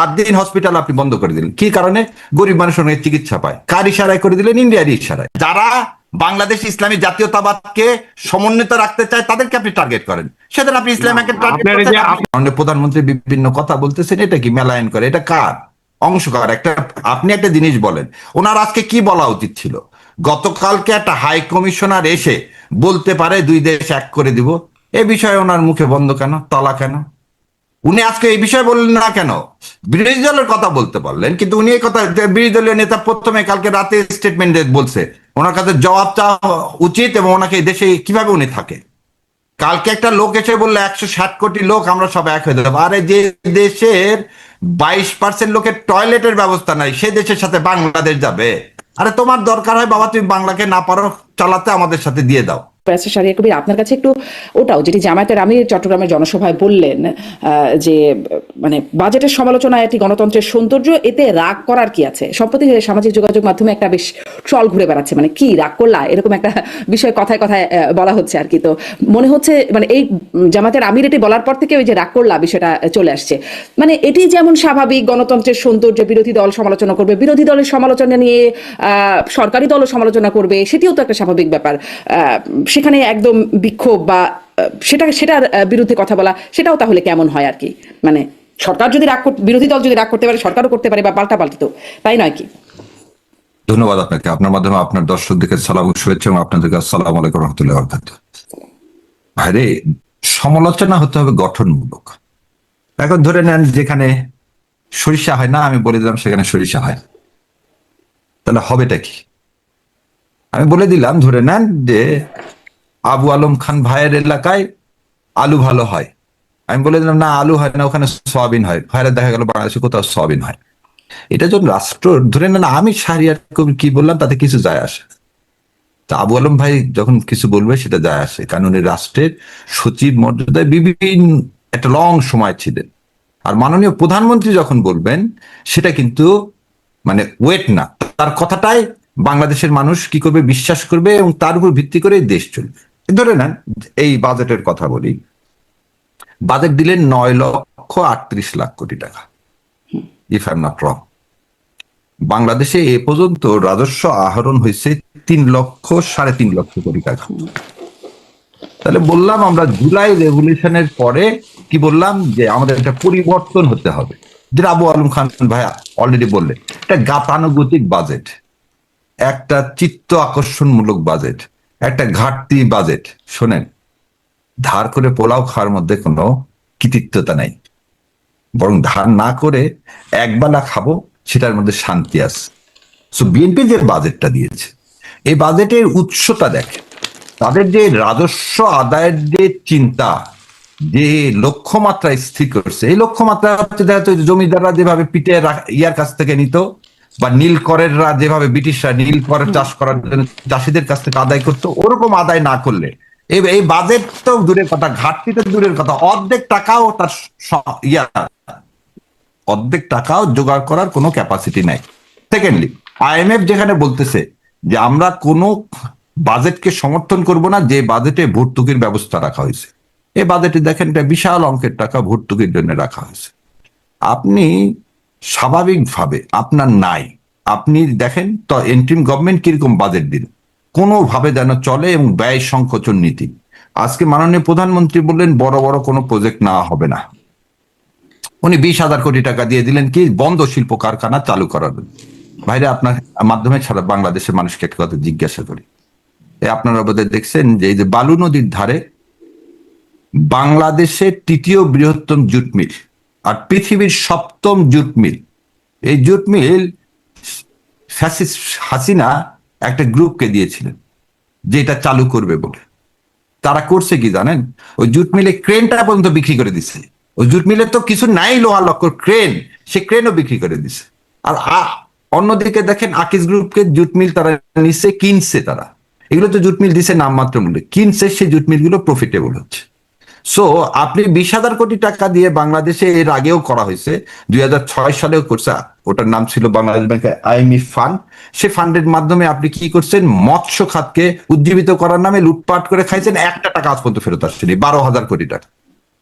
8 দিন হসপিটাল আপনি বন্ধ করে দিলেন, কি কারণে? গরিব মানুষ অনেক চিকিৎসা পায়। কার ইশারায় করে দিলেন? ইন্ডিয়ার ইশারায়। যারা বাংলাদেশ ইসলামী জাতীয়তাবাদকে সমন্বিত রাখতে চায় তাদেরকে আপনি টার্গেট করেন, সেদিন আপনি ইসলামকে টার্গেট করছেন। প্রধানমন্ত্রী বিভিন্ন কথা বলতেছেন, এটা কি মেলায়ন করে? এটা কার অংশকার? আপনি একটা জিনিস বলেন, ওনার আজকে কি বলা উচিত ছিল? গতকালকে একটা হাই কমিশনার এসে বলতে পারে 2 দেশ এক করে দিব, এ বিষয়ে ওনার মুখে বন্ধ কেন, তলা কেন? উনি আজকে এই বিষয়ে বললেন না কেন? বিরোধী দলের কথা বলতে পারলেন, কিন্তু উনি এই কথা, বিরোধী দলীয় নেতা প্রথমে কালকে রাতে স্টেটমেন্ট বলছে ওনার কাছে জবাব চাওয়া উচিত এবং ওনাকে এই দেশে কিভাবে উনি থাকে। কালকে একটা লোক এসে বললো 160 কোটি লোক আমরা সব এক হয়ে যাবো। আরে যে দেশের 22% লোকের টয়লেটের ব্যবস্থা নাই, সে দেশের সাথে বাংলাদেশ যাবে? আরে তোমার দরকার হয় বাবা, তুমি বাংলাকে না পারো চালাতে, আমাদের সাথে দিয়ে দাও। শাহরিয়ার কবির, আপনার কাছে একটু ওটাও যেটি জামায়াতের আমির চট্টগ্রামের জনসভায় বললেন যে মানে বাজেটের সমালোচনা একটি গণতন্ত্রের সৌন্দর্য, এতে রাগ করার কি আছে? সম্প্রতি সামাজিক যোগাযোগ মাধ্যমে একটা বেশ ট্রল ঘুরে বেড়াচ্ছে, মানে কি রাগ করলা, এরকম একটা বিষয় কথায় কথায় বলা হচ্ছে আর কি। তো মনে হচ্ছে মানে এই জামায়াতের আমির এটি বলার পর থেকে ওই যে রাগ করলা বিষয়টা চলে আসছে। মানে এটি যেমন স্বাভাবিক, গণতন্ত্রের সৌন্দর্য, বিরোধী দল সমালোচনা করবে, বিরোধী দলের সমালোচনা নিয়ে সরকারি দলও সমালোচনা করবে, সেটিও তো একটা স্বাভাবিক ব্যাপার। সেখানে একদম বিক্ষোভ বা সেটার বিরুদ্ধে কথা বলা, সেটাও তাহলে কেমন হয় আর কি? মানে সরকার যদি বিরোধী দল যদি রাগ করতে পারে, সরকারও করতে পারে, বা পাল্টাপাল্টি, তো তাই নয় কি? ধন্যবাদ আপনাকে। আপনার মাধ্যমে আপনার দর্শকদেরকে সালাম ও শুভেচ্ছা, এবং আপনাদেরকে আসসালামু আলাইকুম ওয়া রাহমাতুল্লাহি ওয়া বারাকাতুহু। ভাইরে, সমালোচনা হতে হবে গঠনমূলক। এখন ধরে নেন যেখানে সরিষা হয় না, আমি বলে দিলাম সেখানে সরিষা হয়, তাহলে হবেটা কি? আমি বলে দিলাম, ধরে নেন যে আবু আলম খান ভাইয়ের এলাকায় আলু ভালো হয়, আমি বলে দিলাম না আলু হয় না, ওখানে সয়াবিন হয়। ভাইরা দেখা গেল বাংলাদেশে কোথাও সয়াবিন হয়। এটা যখন রাষ্ট্র, ধরে নেন আমি শাহরিয়ার কবির কি বললাম তাতে কিছু যায় আসে, তা আবু আলম ভাই যখন কিছু বলবে সেটা যায় আসে, কারণ উনি রাষ্ট্রের সচিব মর্যাদায় বিভিন্ন একটা লং সময় ছিলেন। আর মাননীয় প্রধানমন্ত্রী যখন বলবেন সেটা কিন্তু মানে ওয়েট না, তার কথাটাই বাংলাদেশের মানুষ কি করবে, বিশ্বাস করবে, এবং তার উপর ভিত্তি করে দেশ চলবে। ধরে নেন এই বাজেটের কথা বলি, বাজেট দিলেন 9,38,00,000 কোটি টাকা, if I am not wrong. বাংলাদেশে এ পর্যন্ত রাজস্ব আহরণ হয়েছে 3,03,00,000 কোটি টাকা। তাহলে বললাম আমরা জুলাই রেভলিউশনের পরে কি বললাম, যে আমাদের একটা পরিবর্তন হতে হবে, যেটা আবু আলম খান ভাইয়া অলরেডি বললেন। একটা গাতানুগতিক বাজেট, একটা চিত্ত আকর্ষণমূলক বাজেট, একটা ঘাটতি বাজেট। শোনেন, ধার করে পোলাও খাওয়ার মধ্যে কোনো কৃতিত্বতা নাই, বরং ধার না করে একবেলা খাবো সেটার মধ্যে শান্তি আছে। সো বিএনপি যে বাজেটটা দিয়েছে, এই বাজেটের উৎসটা দেখে, তাদের যে রাজস্ব আদায়ের যে চিন্তা, যে লক্ষ্যমাত্রা স্থির করছে, এই লক্ষ্যমাত্রা হচ্ছে দেখা যাচ্ছে জমিদাররা যেভাবে পিঠে ইয়ার কাছ থেকে নিত, বা নীলকরেররা যেভাবে ব্রিটিশরা নীলকরের চাষ করার জন্য চাষিদের কাছ থেকে আদায় করতো, ওরকম আদায় না করলে এই বাজেট তো দূরের কথা, ঘাটতি তো দূরের কথা, অর্ধেক টাকাও তার অর্ধেক টাকাও জোগাড় করার কোনো ক্যাপাসিটি নাই। সেকেন্ডলি, আইএমএফ যেখানে বলতেছে যে আমরা কোনো বাজেটকে সমর্থন করব না যে বাজেটে ভর্তুকির ব্যবস্থা রাখা হয়েছে, এই বাজেটে দেখেন একটা বিশাল অঙ্কের টাকা ভর্তুকির জন্য রাখা হয়েছে। আপনি স্বাভাবিকভাবে আপনার নাই, আপনি দেখেন তো এন্ট্রিম গভর্নমেন্ট কিরকম বাজেট দিন, কোনোভাবে যেন চলে, এবং ব্যয় সংকোচন নীতি। আজকে মাননীয় প্রধানমন্ত্রী বললেন বড় বড় কোনো প্রজেক্ট নেওয়া হবে না, উনি 20,000 কোটি টাকা দিয়ে দিলেন কি বন্ধ শিল্প কারখানা চালু করার। ভাইরা, আপনার মাধ্যমে ছাড়া বাংলাদেশের মানুষকে একটা কথা জিজ্ঞাসা করি, আপনারা বোধহয় দেখছেন যে এই যে বালু নদীর ধারে বাংলাদেশের 3য় বৃহত্তম জুট মিল আর পৃথিবীর 7ম জুট মিল, এই জুট মিল ফ্যাসিস্ট হাসিনা একটা গ্রুপকে দিয়েছিলেন যে এটা চালু করবে বলে। তারা করছে কি জানেন, ওই জুট মিলে ক্রেনটা পর্যন্ত বিক্রি করে দিচ্ছে। ওই জুট মিলে তো কিছু নাই, লোহা লক্কর ক্রেন, সে ক্রেনও বিক্রি করে দিছে। আর অন্যদিকে দেখেন আকিজ গ্রুপকে জুট মিল তারা নিচ্ছে, কিনছে তারা, এগুলো তো জুট মিল দিছে নামমাত্র মূল্যে, কিনছে, সেই জুট মিল গুলো প্রফিটেবল হচ্ছে। সো আপনি 20,000 কোটি টাকা দিয়ে বাংলাদেশে এর আগেও করা হয়েছে, 2006 সালেও করছে, ওটার নাম ছিল বাংলাদেশ ব্যাংকের আইএমএফ ফান্ড। সে ফান্ডের মাধ্যমে আপনি কি করছেন, মৎস্য খাতকে উজ্জীবিত করার নামে লুটপাট করে খাইছেন, একটা টাকা আজ পর্যন্ত ফেরত আসছেনি, 12,000 কোটি টাকা।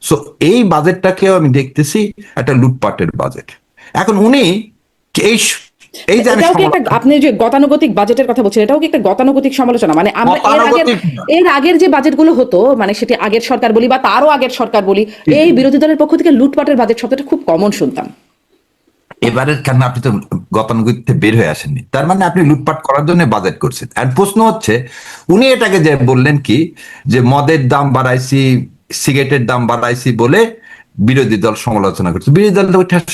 সো এই বাজেটটাকেও আমি দেখতেছি একটা লুটপাটের বাজেট। এখন উনি এই এই যে আমি এটাও কি একটা, আপনি যে গতানুগতিক বাজেটের কথা বলছেন, এটাও কি একটা গতানুগতিক সমালোচনা? মানে আমরা এর আগের যে বাজেটগুলো হতো, মানে সেটি আগের সরকার বলি বা তারও আগের সরকার বলি, এই বিরোধী দলের পক্ষ থেকে লুটপাটের বাজেট শব্দটা খুব কমন শুনতাম। এবারের কারণে আপনি তো গতানুগতিকতে বের হয়ে আসেননি, তার মানে আপনি লুটপাট করার জন্য বাজেট করছেন। আর প্রশ্ন হচ্ছে উনি এটাকে যে বললেন কি যে মদের দাম বাড়াইছি, সিগারেটের দাম বাড়াইছি বলে বিরোধী দল সমালোচনা করছে, বিরোধী দল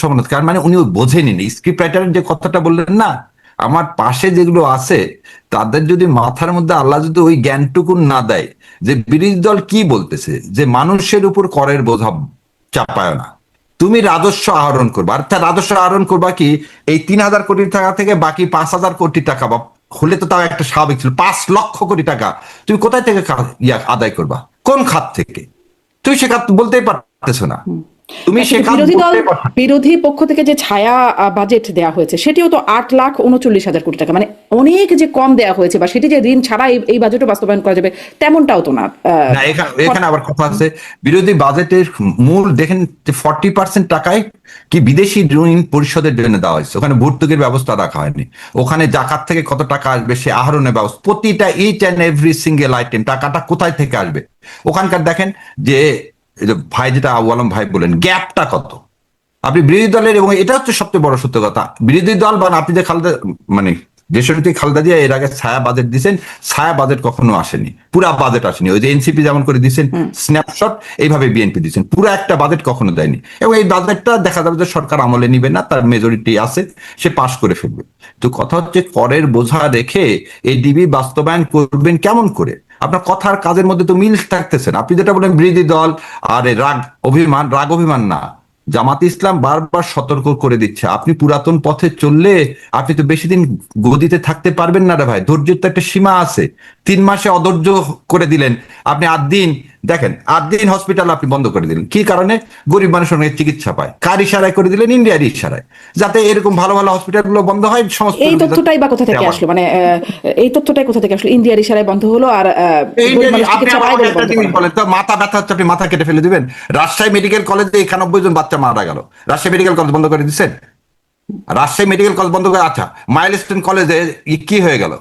সমালোচনা, কারণ মানে উনি বোঝেনি। স্ক্রিপ্ট রাইটারের যে কথাটা বললেন না, আমার পাশে যেগুলো আছে তাদের যদি মাথার মধ্যে আল্লাহ যদি ওই জ্ঞানটুকু না দেয় যে বিরোধী দল কি বলতেছে, যে মানুষের উপর করের বোঝা চাপায় না, তুমি রাজস্ব আহরণ করবা, আর তার রাজস্ব আহরণ করবা কি এই 3,000 কোটি টাকা থেকে বাকি 5,000 কোটি টাকা, বা হলে তো তাও একটা স্বাভাবিক ছিল, 5 লক্ষ কোটি টাকা তুমি কোথায় থেকে আদায় করবা, কোন খাত থেকে? তুমি সে খাত বলতেই পারতেছো না, তুমি সে খাত বিরোধী পক্ষ থেকে যে ছায়া বাজেট দেওয়া হয়েছে সেটিও তো 8,39,000 কোটি টাকা, মানে অনেক যে কম দেওয়া হয়েছে, বা সেটি যে ঋণ ছাড়া এই বাজেটও বাস্তবায়ন করা যাবে তেমনটাও তো না। এখানে আবার কথা আছে, বিরোধী বাজেটের মূল দেখেন 40% টাকায় কি বিদেশি ঋণ পরিশোধের জন্য দেওয়া হয়েছে, ওখানে ভর্তুকির ব্যবস্থা রাখা হয়নি, ওখানে জাকাত থেকে কত টাকা আসবে সে আহরণের ব্যবস্থা, প্রতিটা each and every single item টাকাটা কোথায় থেকে আসবে ওখানকার দেখেন যে ভাই যেটা আবু আলম ভাই বলেন গ্যাপটা কত। আপনি বিরোধী দলের, এবং এটা হচ্ছে সবচেয়ে বড় সত্য কথা, বিরোধী দল বা আপনি যে খালেদা মানে দেশনেত্রী খালেদা জিয়া এর আগে ছায়া বাজেট দিচ্ছেন, ছায়া বাজেট কখনো আসেনি, পুরা বাজেট আসেনি। ওই যে এনসিপি যেমন করে দিচ্ছেন স্ন্যাপশট, এইভাবে বিএনপি দিচ্ছেন, পুরো একটা বাজেট কখনো দেয়নি। এবং এই বাজেটটা দেখা যাবে যে সরকার আমলে নিবে না, তার মেজরিটি আছে, সে পাশ করে ফেলবে। তো কথা হচ্ছে করের বোঝা রেখে এই ডিবি বাস্তবায়ন করবেন কেমন করে? আপনার কথার কাজের মধ্যে তো মিল থাকতেছেন। আপনি যেটা বলেন বিরোধী দল আর রাগ অভিমান না, জামাত ইসলাম বারবার সতর্ক করে দিচ্ছে আপনি পুরাতন পথে চললে আপনি তো বেশি দিন গদিতে থাকতে পারবেন না রে ভাই, ধৈর্যের তো একটা সীমা আছে। 3 মাসে অধৈর্য করে দিলেন আপনি, 8 দিন দেখেন, 8 দিন হসপিটাল আপনি বন্ধ করে দিলেন, কি কারণে? গরিব মানুষ অনেক চিকিৎসা পায়, কার ইশারায় করে দিলেন? ইন্ডিয়ার ইশারায়, যাতে এরকম ভালো ভালো হসপিটাল গুলো বন্ধ হয়। সমস্ত এই তথ্যটাই বা কোথা থেকে আসলো, মানে এই তথ্যটাই কোথা থেকে আসলো? ইন্ডিয়ার ইশারায় বন্ধ হলো, আর বলেন তো, মাথা ব্যথা হচ্ছে আপনি মাথা কেটে ফেলে দিবেন? রাজশাহী মেডিকেল কলেজে 91 জন বাচ্চা মারা গেল, রাজশাহী মেডিকেল কলেজ বন্ধ করে দিচ্ছেন? রাজশাহী মেডিকেল কলেজ বন্ধ করে, আচ্ছা মাইলস্টোন কলেজে কি হয়ে গেল?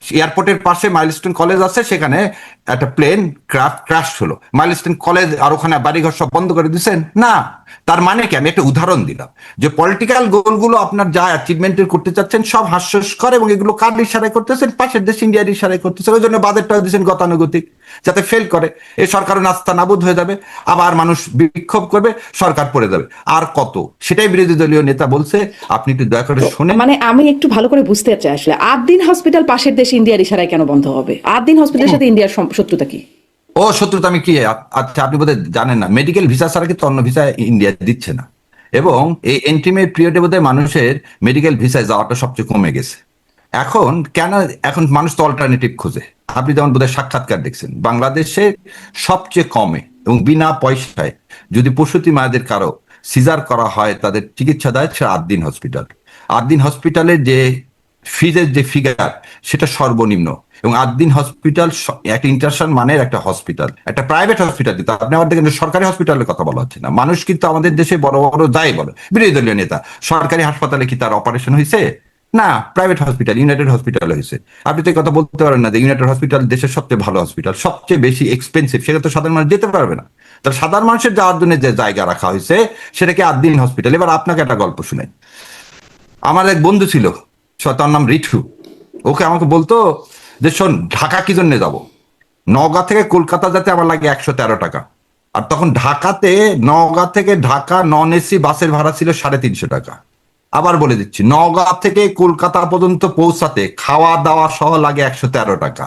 এয়ারপোর্টের পাশে মাইলস্টোন কলেজ আছে, সেখানে একটা প্লেন ক্র্যাশ হলো, মাইলস্টোন কলেজ আর ওখানে বাড়িঘর সব বন্ধ করে দিচ্ছেন না? তার মানে কি? আমি একটা উদাহরণ দিলাম যে পলিটিক্যাল গোলগুলো আপনার যা অ্যাচিভমেন্টের করতে চাচ্ছেন সব হাস্যস্কর, এবং এগুলো কার ইশারায় করতেছেন? পাশের দেশ ইন্ডিয়ার ইশারায় করতেছেন। ওই জন্য বাজেটটা দিচ্ছেন গতানুগতিক, যাতে ফেল করে, এই সরকারের নাস্তা নাবুদ হয়ে যাবে, আবার মানুষ বিক্ষোভ করবে, সরকার পড়ে যাবে। আর কত? সেটাই বিরোধী দলীয় নেতা বলছে, আপনি একটু দয়া করে শুনেন। মানে আমি একটু ভালো করে বুঝতে চাই আসলে 8 দিন হসপিটাল পাশের দেশ ইন্ডিয়ার ইশারায় কেন বন্ধ হবে? 8 দিন হসপিটালের সাথে ইন্ডিয়ার শত্রুতা কি? ও শত্রুতা আমি কি? আচ্ছা আপনি বোধহয় জানেন না, মেডিকেল ভিসা ছাড়া কিন্তু অন্য ভিসা ইন্ডিয়া দিচ্ছে না, এবং এই এন্ট্রিমেট পিরিয়ডে বোধহয় মানুষের মেডিকেল ভিসায় যাওয়াটা সবচেয়ে কমে গেছে। এখন কেন? এখন মানুষ তো অল্টারনেটিভ খোঁজে। আপনি যেমন বোধহয় সাক্ষাৎকার দেখছেন, বাংলাদেশে সবচেয়ে কমে এবং বিনা পয়সায় যদি প্রসূতি মায়েদের কারো সিজার করা হয়, তাদের চিকিৎসা দেয় 8 দিন হসপিটাল। 8 দিন হসপিটালের যে ফিজের যে ফিগার সেটা সর্বনিম্ন, এবং 8 দিন হসপিটাল একটা ইন্টারন্যাশনাল মানের একটা হসপিটাল, একটা প্রাইভেট হসপিটাল দিতে। আপনি আমার দেখেন সরকারি হসপিটালের কথা বলা হচ্ছে না। মানুষ কিন্তু আমাদের দেশে বড় বড় যাই বলে বিরোধী দলীয় নেতা, সরকারি হাসপাতালে কি তার অপারেশন হয়েছে? না, প্রাইভেট হসপিটাল, ইউনাইটেড হসপিটাল হয়েছে। আপনি তো এই কথা বলতে পারেন না যে ইউনাইটেড হসপিটাল দেশের সবচেয়ে ভালো হসপিটাল, সবচেয়ে বেশি এক্সপেন্সিভ, সেটা তো সাধারণ মানুষ যেতে পারবে না। তাহলে সাধারণ মানুষের যাওয়ার জন্য যে জায়গা রাখা হয়েছে সেটাকে 8 দিন হসপিটাল। এবার আপনাকে একটা গল্প শুনাই। আমার এক বন্ধু ছিল, তার নাম রিঠু। ওকে আমাকে বলতো যে শোন, ঢাকা কি জন্য যাবো, নওগাঁ থেকে কলকাতা যেতে আমার লাগে 113 টাকা। আর তখন ঢাকাতে, নওগাঁ থেকে ঢাকা নন এসি বাসের ভাড়া ছিল 350 টাকা। আবার বলে দিচ্ছি, নওগাঁ থেকে কলকাতা পর্যন্ত পৌঁছাতে খাওয়া দাওয়া সহ লাগে 113 টাকা।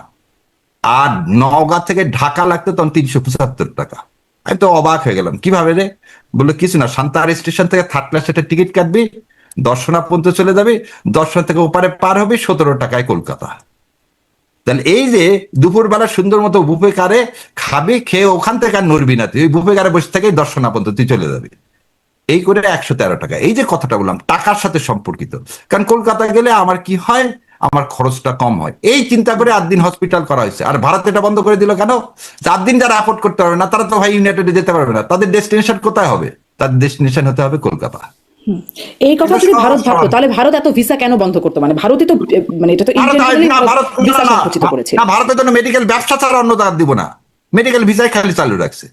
আর নওগাঁ থেকে ঢাকা লাগতো তখন 375 টাকা। আমি তো অবাক হয়ে গেলাম, কিভাবে রে? বললো কিছু না, সান্তাহার স্টেশন থেকে 3rd ক্লাসের টিকিট কাটবি, দর্শনা পর্যন্ত চলে যাবি, দর্শনা থেকে ওপারে পার হবে, 17 টাকায় কলকাতা। তাহলে এই যে দুপুরবেলা সুন্দর মতো বুফে কারে খাবি, খেয়ে ওখান থেকে আর নড়বি না, তুই ওই বুফে কারে বসে থেকে দর্শনা পর্যন্ত তুই চলে যাবি, এই করে 113 টাকা। এই যে কথাটা বললাম টাকার সাথে সম্পর্কিত, কারণ কলকাতায় গেলে আমার কি হয়, আমার খরচটা কম হয়, এই চিন্তা করে 8 দিন হসপিটাল করা হয়েছে। আর ভারত এটা বন্ধ করে দিল কেন? 8 দিন যারা অ্যাফোর্ড করতে পারবে না তারা তো ভাই ইউনাইটেডে যেতে পারবে না, তাদের ডেস্টিনেশন কোথায় হবে? তাদের ডেস্টিনেশন হতে হবে কলকাতা। এই কথা এটা যদি সহজ ভারত ভাবতো সরল। তাহলে ভারত এত ভিসা কেন বন্ধ করতো? মানে ভারতই তো মানে এটা তো ভারত intentionally না, ভারত ভিসা না, সংকুচিত করেছে। না, ভারতের জন্য মেডিকেল ব্যবসা ছাড়া অন্য দ্বার দিব না, মেডিকেল ভিসাই খালি চালু রাখছে,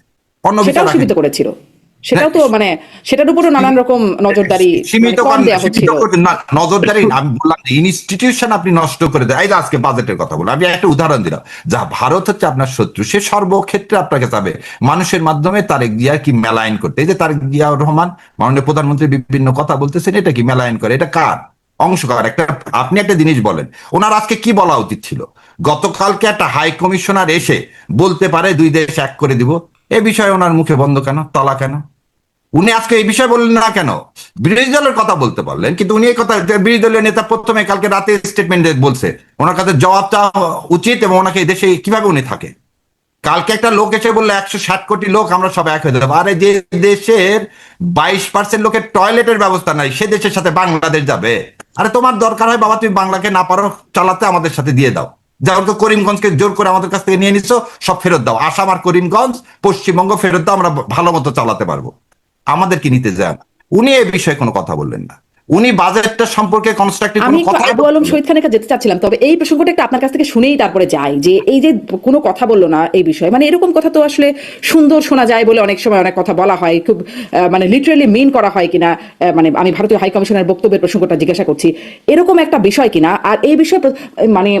অন্য ভিসা সেটাও সীমিত রাখেনি। করেছিল। সেটাও হ্যাঁ, তো মানে সেটার উপরও নানান রকম নজরদারি মানে সীমিত কম করেন না, দেয়া সীমিত হচ্ছিল। করতে না, নজরদারি না, আমি বললাম ইনস্টিটিউশন আপনি নষ্ট করে দেয়। এই যে আজকে বাজেটের কথা বললাম, আমি একটা উদাহরণ দিলাম, যা ভারত হচ্ছে আপনার শত্রু, সে সর্বক্ষেত্রে আপনাকে চাবে মানুষের মাধ্যমে তারেক জিয়া কি মেলায়ন করতে। এই যে তারেক জিয়া রহমান মাননীয় প্রধানমন্ত্রী বিভিন্ন কথা বলতেছেন, এটা কি মেলায়ন করে? এটা কার অংশকার? একটা আপনি একটা জিনিস বলেন, ওনার আজকে কি বলা উচিত ছিল? গতকালকে একটা হাই কমিশনার এসে বলতে পারে 2 দেশ এক করে দিব, এ বিষয়ে ওনার মুখে বন্ধ কেন, তলা কেন? উনি আজকে এই বিষয়ে বললেন না কেন? বিরোধী দলের কথা বলতে পারলেন, কিন্তু উনি এই কথা, বিরোধী দলীয় নেতা প্রথমে কালকে রাতে স্টেটমেন্ট বলছে, ওনার কাছে জবাব চাওয়া উচিত, এবং ওনাকে এই দেশে কিভাবে উনি থাকে। কালকে একটা লোক এসে বললো 160 কোটি লোক আমরা সব এক হয়ে যাবো। আরে যে দেশের 22% লোকের টয়লেটের ব্যবস্থা নাই, সে দেশের সাথে বাংলাদেশ যাবে? আরে তোমার দরকার হয় বাবা, তুমি বাংলাকে না পারো চালাতে, আমাদের সাথে দিয়ে দাও। যেমন তো করিমগঞ্জকে জোর করে আমাদের কাছ থেকে নিয়ে নিচ্ছ, সব ফেরত দাও। আসাম আর করিমগঞ্জ পশ্চিমবঙ্গ ফেরত দাও, আমরা ভালো মতো চালাতে পারবো। আমাদের কি নিতে যান? উনি এই বিষয়ে কোনো কথা বললেন না, উনি বাজেটটা সম্পর্কে কনস্ট্রাকটিভ আমি কোনো একটু কথাই আবু আলম বললেন না। শহীদ খানের কাছে যেতে চাচ্ছিলাম, তবে এই প্রসঙ্গটা একটু আপনার কাছ থেকে শুনেই তারপরে যাই, যে এই যে কোনো কথা বললো না এই বিষয়ে, মানে এরকম কথা তো আসলে সুন্দর শোনা যায় বলে অনেক সময় অনেক কথা বলা হয়, খুব মানে লিটারেলি মিন করা হয় কিনা, মানে আমি ভারতীয় হাই কমিশনের বক্তব্যের প্রসঙ্গটা জিজ্ঞাসা করছি, এরকম একটা বিষয় কিনা। আর এই বিষয়ে মানে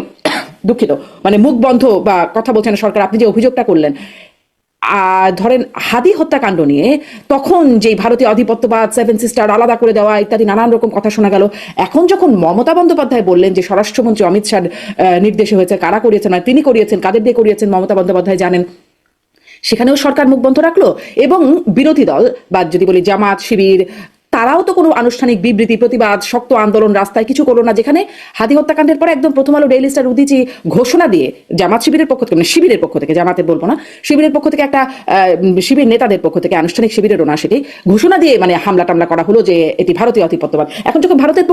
দুঃখিত, মানে মুখ বন্ধ বা কথা বলছেন না সরকার, আপনি যে অভিযোগটা করলেন ধরেন হাদি হত্যাকাণ্ড নিয়ে, তখন যে ভারতীয় আধিপত্যবাদ, 7 সিস্টার আলাদা করে দেওয়া ইত্যাদি নানান রকম কথা শোনা গেল। এখন যখন মমতা বন্দ্যোপাধ্যায় বললেন যে স্বরাষ্ট্রমন্ত্রী অমিত শাহ নির্দেশে হয়েছে, কারা করিয়েছেন, মানে তিনি করিয়েছেন, কাদের দিয়ে করিয়েছেন মমতা বন্দ্যোপাধ্যায় জানেন, সেখানেও সরকার মুখ বন্ধ রাখলো। এবং বিরোধী দল বা যদি বলি জামাত, শিবির, তারাও তো কোনো আনুষ্ঠানিক বিবৃতি, প্রতিবাদ, শক্ত আন্দোলন, রাস্তায় কিছু করলো না। যেখানে হাদি হত্যাকাণ্ডের পরে একদম প্রথম আলো, ডেইলি স্টার, উদীচী ঘোষণা দিয়ে জামাত শিবিরের পক্ষ থেকে, মানে শিবিরের পক্ষ থেকে, জামাতের বলবো না, শিবিরের পক্ষ থেকে একটা শিবির নেতাদের পক্ষ থেকে, আনুষ্ঠানিক শিবিরেরও না সেটি, ঘোষণা দিয়ে মানে হামলা টামলা করা হলো যে এটি ভারতীয় আধিপত্যবাদ। এখন যখন ভারতের